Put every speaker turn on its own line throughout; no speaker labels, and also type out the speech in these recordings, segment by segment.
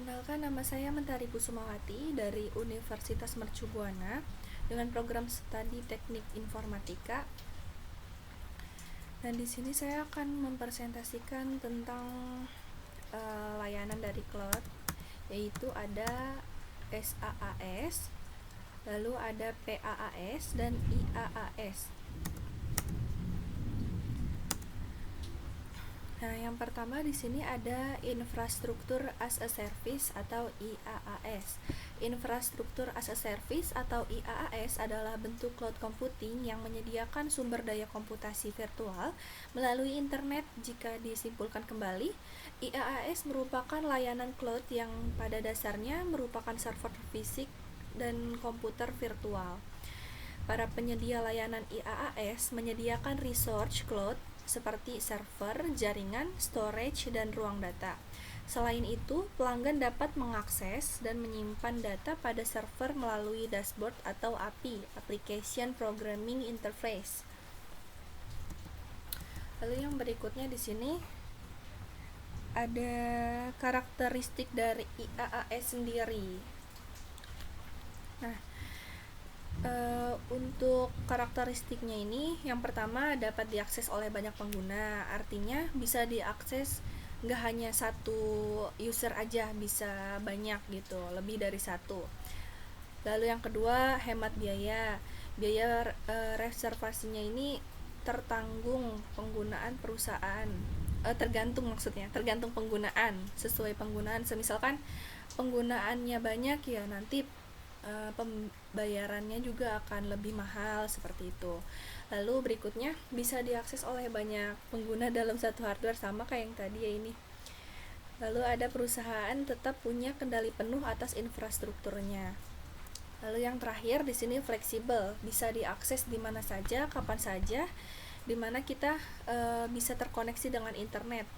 Perkenalkan, nama saya Mentari Kusumawati dari Universitas Mercu Buana dengan program studi Teknik Informatika. Dan di sini saya akan mempresentasikan tentang layanan dari cloud, yaitu ada SaaS, lalu ada PaaS dan IaaS. Nah, yang pertama di sini ada infrastruktur as a service atau IaaS. Infrastruktur as a service atau IaaS adalah bentuk cloud computing yang menyediakan sumber daya komputasi virtual melalui internet. Jika disimpulkan kembali, IaaS merupakan layanan cloud yang pada dasarnya merupakan server fisik dan komputer virtual. Para penyedia layanan IaaS menyediakan resource cloud seperti server, jaringan, storage, dan ruang data. Selain itu, pelanggan dapat mengakses dan menyimpan data pada server melalui dashboard atau API, Application Programming Interface. Lalu yang berikutnya di sini ada karakteristik dari IaaS sendiri. Nah, untuk karakteristiknya ini, yang pertama dapat diakses oleh banyak pengguna, artinya bisa diakses nggak hanya satu user aja, bisa banyak gitu, lebih dari satu. Lalu yang kedua, hemat biaya. Biaya reservasinya ini tertanggung penggunaan perusahaan, tergantung penggunaan, sesuai penggunaan. Semisalkan penggunaannya banyak, ya nanti pembayarannya juga akan lebih mahal, seperti itu. Lalu berikutnya, bisa diakses oleh banyak pengguna dalam satu hardware, sama kayak yang tadi ya ini. Lalu ada perusahaan tetap punya kendali penuh atas infrastrukturnya. Lalu yang terakhir di sini fleksibel, bisa diakses di mana saja, kapan saja, di mana kita bisa terkoneksi dengan internet.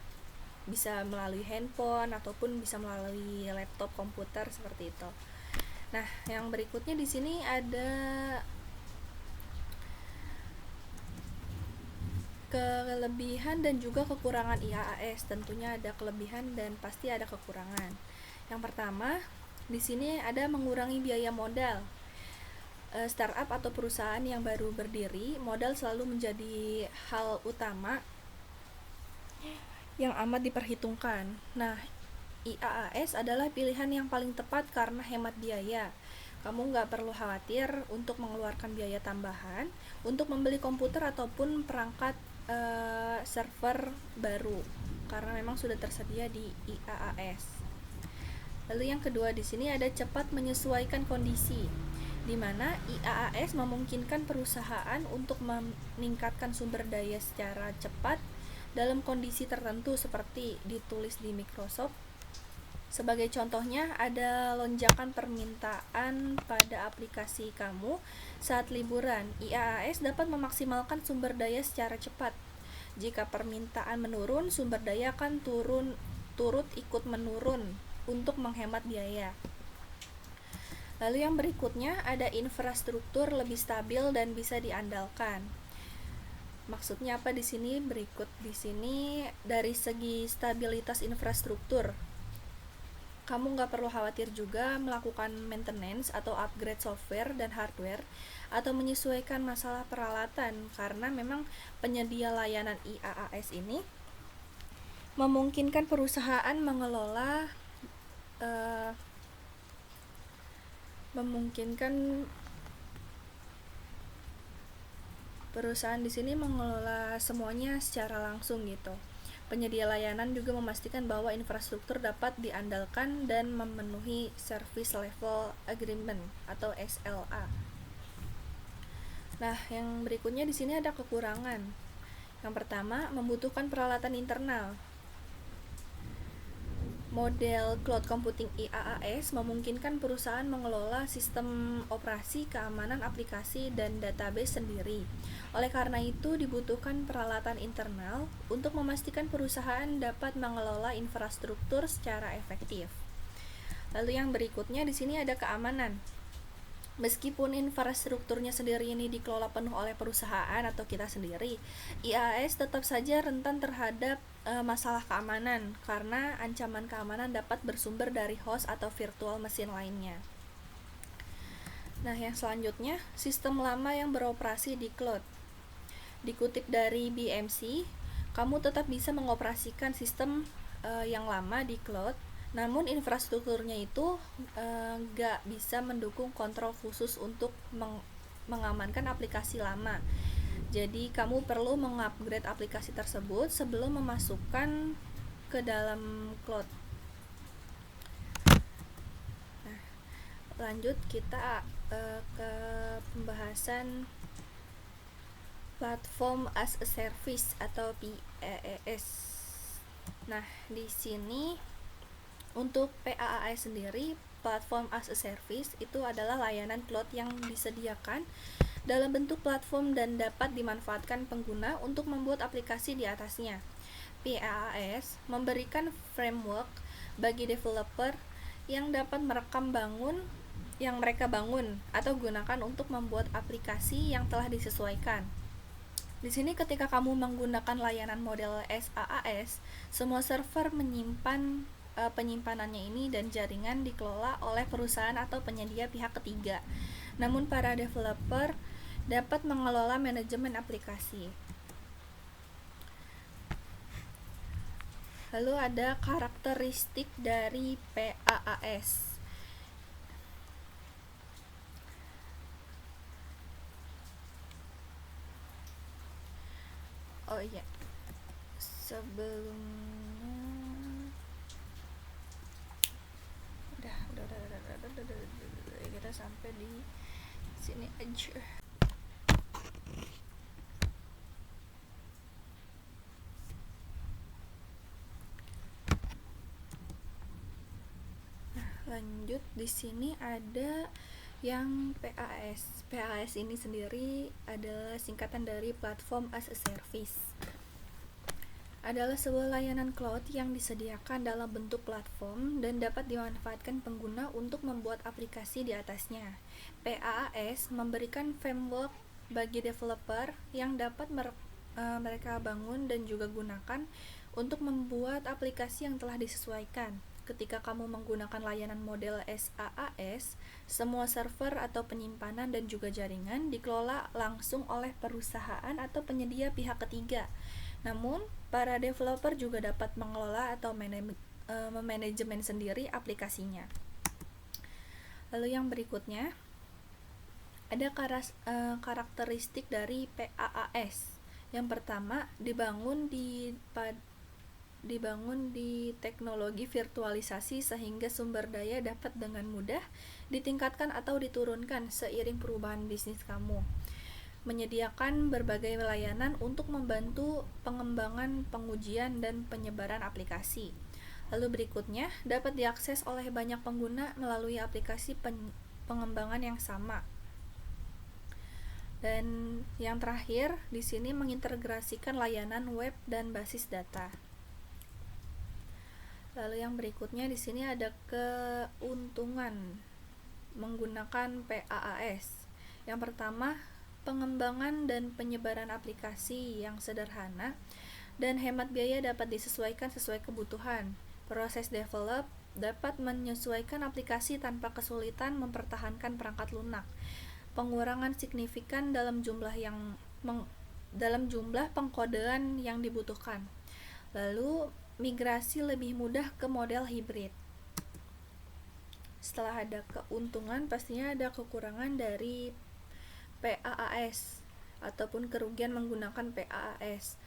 Bisa melalui handphone ataupun bisa melalui laptop, komputer, seperti itu. Nah, yang berikutnya di sini ada kelebihan dan juga kekurangan IaaS. Tentunya ada kelebihan dan pasti ada kekurangan. Yang pertama, di sini ada mengurangi biaya modal. Startup atau perusahaan yang baru berdiri, modal selalu menjadi hal utama yang amat diperhitungkan. Nah, IaaS adalah pilihan yang paling tepat karena hemat biaya. Kamu nggak perlu khawatir untuk mengeluarkan biaya tambahan untuk membeli komputer ataupun perangkat server baru, karena memang sudah tersedia di IaaS. Lalu yang kedua di sini ada cepat menyesuaikan kondisi, di mana IaaS memungkinkan perusahaan untuk meningkatkan sumber daya secara cepat dalam kondisi tertentu, seperti ditulis di Microsoft. Sebagai contohnya, ada lonjakan permintaan pada aplikasi kamu saat liburan. IaaS dapat memaksimalkan sumber daya secara cepat. Jika permintaan menurun, sumber daya akan turut ikut menurun untuk menghemat biaya. Lalu yang berikutnya ada infrastruktur lebih stabil dan bisa diandalkan. Maksudnya apa di sini? Berikut di sini dari segi stabilitas infrastruktur. Kamu nggak perlu khawatir juga melakukan maintenance atau upgrade software dan hardware atau menyesuaikan masalah peralatan, karena memang penyedia layanan IaaS ini memungkinkan perusahaan di sini mengelola semuanya secara langsung gitu. Penyedia layanan juga memastikan bahwa infrastruktur dapat diandalkan dan memenuhi Service Level Agreement atau SLA. Nah, yang berikutnya di sini ada kekurangan. Yang pertama, membutuhkan peralatan internal. Model cloud computing IaaS memungkinkan perusahaan mengelola sistem operasi, keamanan aplikasi, dan database sendiri. Oleh karena itu, dibutuhkan peralatan internal untuk memastikan perusahaan dapat mengelola infrastruktur secara efektif. Lalu yang berikutnya di sini ada keamanan. Meskipun infrastrukturnya sendiri ini dikelola penuh oleh perusahaan atau kita sendiri, IaaS tetap saja rentan terhadap masalah keamanan, karena ancaman keamanan dapat bersumber dari host atau virtual mesin lainnya. Nah, yang selanjutnya, sistem lama yang beroperasi di cloud. Dikutip dari BMC, kamu tetap bisa mengoperasikan sistem yang lama di cloud, namun infrastrukturnya itu nggak bisa mendukung kontrol khusus untuk mengamankan aplikasi lama. Jadi kamu perlu mengupgrade aplikasi tersebut sebelum memasukkan ke dalam cloud. Nah, lanjut kita ke pembahasan platform as a service atau PaaS. Nah, di sini untuk PaaS sendiri, platform as a service itu adalah layanan cloud yang disediakan dalam bentuk platform dan dapat dimanfaatkan pengguna untuk membuat aplikasi di atasnya. PaaS memberikan framework bagi developer yang dapat merekam yang mereka bangun atau gunakan untuk membuat aplikasi yang telah disesuaikan. Di sini ketika kamu menggunakan layanan model SaaS, semua server menyimpan penyimpanannya ini dan jaringan dikelola oleh perusahaan atau penyedia pihak ketiga. Namun para developer dapat mengelola manajemen aplikasi. Lalu ada karakteristik dari PaaS. Oh iya, sebelumnya udah kita sampai di sini aja. Nah, lanjut di sini ada yang PaaS. PaaS ini sendiri adalah singkatan dari Platform as a Service. Adalah sebuah layanan cloud yang disediakan dalam bentuk platform dan dapat dimanfaatkan pengguna untuk membuat aplikasi di atasnya. PaaS memberikan framework bagi developer yang dapat mereka bangun dan juga gunakan untuk membuat aplikasi yang telah disesuaikan. Ketika kamu menggunakan layanan model SaaS, semua server atau penyimpanan dan juga jaringan dikelola langsung oleh perusahaan atau penyedia pihak ketiga. Namun, para developer juga dapat mengelola atau memanajemen sendiri aplikasinya. Lalu yang berikutnya, ada karakteristik dari PaaS. Yang pertama, dibangun di teknologi virtualisasi sehingga sumber daya dapat dengan mudah ditingkatkan atau diturunkan seiring perubahan bisnis kamu. Menyediakan berbagai layanan untuk membantu pengembangan, pengujian, dan penyebaran aplikasi. Lalu berikutnya, dapat diakses oleh banyak pengguna melalui aplikasi pengembangan yang sama. Dan yang terakhir, di sini mengintegrasikan layanan web dan basis data. Lalu yang berikutnya di sini ada keuntungan menggunakan PaaS. Yang pertama, pengembangan dan penyebaran aplikasi yang sederhana dan hemat biaya dapat disesuaikan sesuai kebutuhan. Proses develop dapat menyesuaikan aplikasi tanpa kesulitan mempertahankan perangkat lunak. Pengurangan signifikan dalam jumlah pengkodean yang dibutuhkan. Lalu migrasi lebih mudah ke model hibrid. Setelah ada keuntungan, pastinya ada kekurangan dari PaaS ataupun kerugian menggunakan PaaS.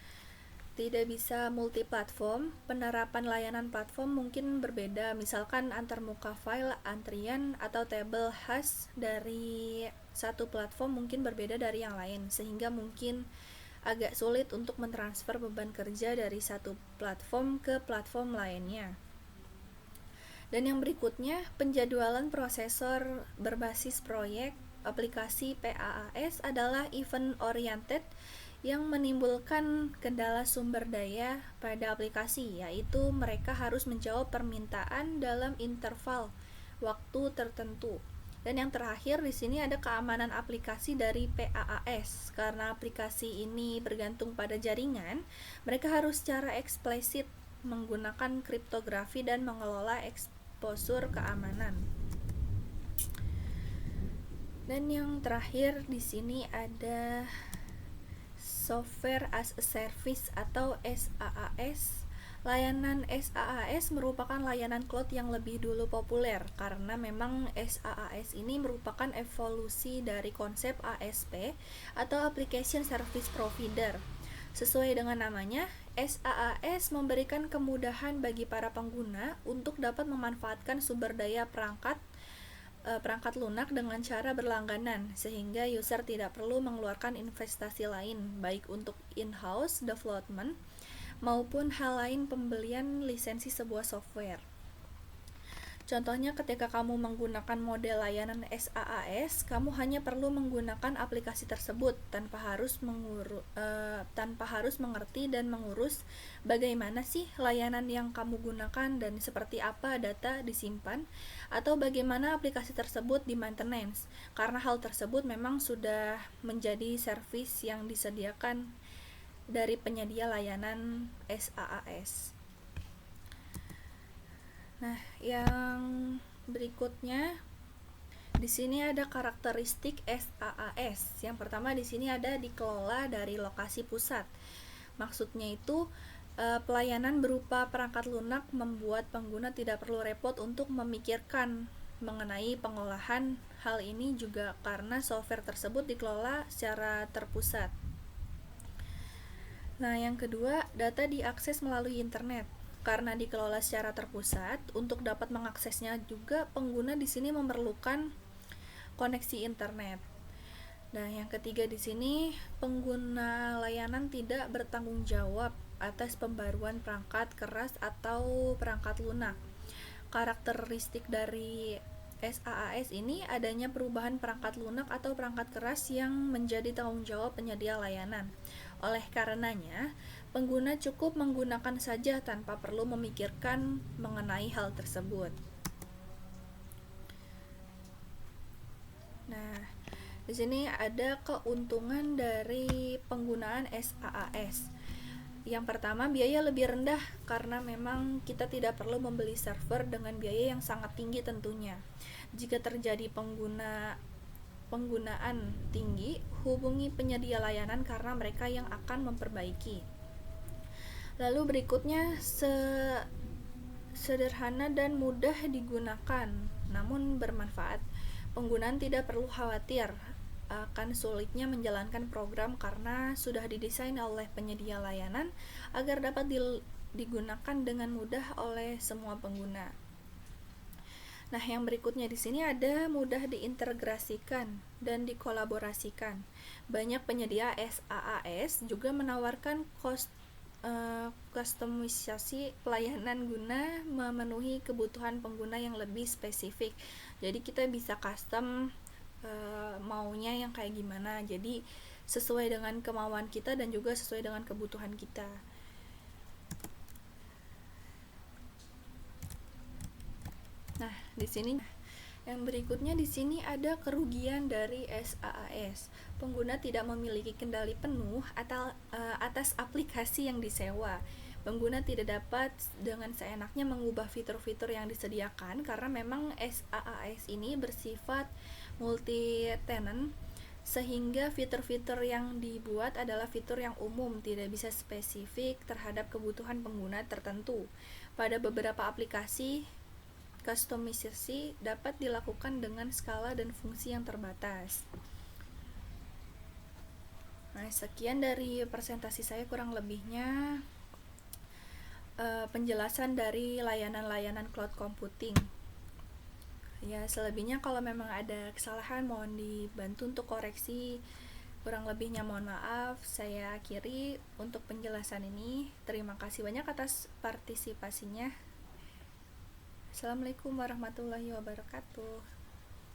Tidak bisa multi-platform, penerapan layanan platform mungkin berbeda, misalkan antarmuka file, antrian, atau tabel khas dari satu platform mungkin berbeda dari yang lain, sehingga mungkin agak sulit untuk mentransfer beban kerja dari satu platform ke platform lainnya. Dan yang berikutnya, penjadwalan prosesor berbasis proyek. Aplikasi PaaS adalah event oriented yang menimbulkan kendala sumber daya pada aplikasi, yaitu mereka harus menjawab permintaan dalam interval waktu tertentu. Dan yang terakhir di sini ada keamanan aplikasi dari PaaS. Karena aplikasi ini bergantung pada jaringan, mereka harus secara eksplisit menggunakan kriptografi dan mengelola exposure keamanan. Dan yang terakhir di sini ada Software as a Service atau SaaS. Layanan SaaS merupakan layanan cloud yang lebih dulu populer karena memang SaaS ini merupakan evolusi dari konsep ASP atau Application Service Provider. Sesuai dengan namanya, SaaS memberikan kemudahan bagi para pengguna untuk dapat memanfaatkan sumber daya perangkat lunak dengan cara berlangganan, sehingga user tidak perlu mengeluarkan investasi lain, baik untuk in-house development maupun hal lain pembelian lisensi sebuah software. Contohnya ketika kamu menggunakan model layanan SaaS, kamu hanya perlu menggunakan aplikasi tersebut tanpa harus mengerti dan mengurus bagaimana sih layanan yang kamu gunakan dan seperti apa data disimpan atau bagaimana aplikasi tersebut di maintenance, karena hal tersebut memang sudah menjadi service yang disediakan dari penyedia layanan SaaS. Nah, yang berikutnya di sini ada karakteristik SaaS. Yang pertama di sini ada dikelola dari lokasi pusat. Maksudnya itu pelayanan berupa perangkat lunak membuat pengguna tidak perlu repot untuk memikirkan mengenai pengolahan. Hal ini juga karena software tersebut dikelola secara terpusat. Nah, yang kedua, data diakses melalui internet. Karena dikelola secara terpusat, untuk dapat mengaksesnya juga pengguna di sini memerlukan koneksi internet. Nah, yang ketiga di sini, pengguna layanan tidak bertanggung jawab atas pembaruan perangkat keras atau perangkat lunak. Karakteristik dari SaaS ini adanya perubahan perangkat lunak atau perangkat keras yang menjadi tanggung jawab penyedia layanan. Oleh karenanya, pengguna cukup menggunakan saja tanpa perlu memikirkan mengenai hal tersebut. Nah, di sini ada keuntungan dari penggunaan SaaS. Yang pertama, biaya lebih rendah karena memang kita tidak perlu membeli server dengan biaya yang sangat tinggi tentunya. Jika terjadi penggunaan tinggi, hubungi penyedia layanan karena mereka yang akan memperbaiki. Lalu berikutnya, sederhana dan mudah digunakan, namun bermanfaat. Penggunaan tidak perlu khawatir akan sulitnya menjalankan program karena sudah didesain oleh penyedia layanan agar dapat digunakan dengan mudah oleh semua pengguna. Nah, yang berikutnya di sini ada mudah diintegrasikan dan dikolaborasikan. Banyak penyedia SaaS juga menawarkan kustomisasi pelayanan guna memenuhi kebutuhan pengguna yang lebih spesifik. Jadi kita bisa custom maunya yang kayak gimana. Jadi sesuai dengan kemauan kita dan juga sesuai dengan kebutuhan kita. Nah, di sini yang berikutnya di sini ada kerugian dari SaaS. Pengguna tidak memiliki kendali penuh atas aplikasi yang disewa. Pengguna tidak dapat dengan seenaknya mengubah fitur-fitur yang disediakan karena memang SaaS ini bersifat multi-tenant, sehingga fitur-fitur yang dibuat adalah fitur yang umum, tidak bisa spesifik terhadap kebutuhan pengguna tertentu. Pada beberapa aplikasi, kustomisasi dapat dilakukan dengan skala dan fungsi yang terbatas. Nah, sekian dari presentasi saya, kurang lebihnya penjelasan dari layanan-layanan cloud computing. Ya, selebihnya kalau memang ada kesalahan mohon dibantu untuk koreksi. Kurang lebihnya mohon maaf. Saya akhiri untuk penjelasan ini. Terima kasih banyak atas partisipasinya. Assalamualaikum warahmatullahi wabarakatuh.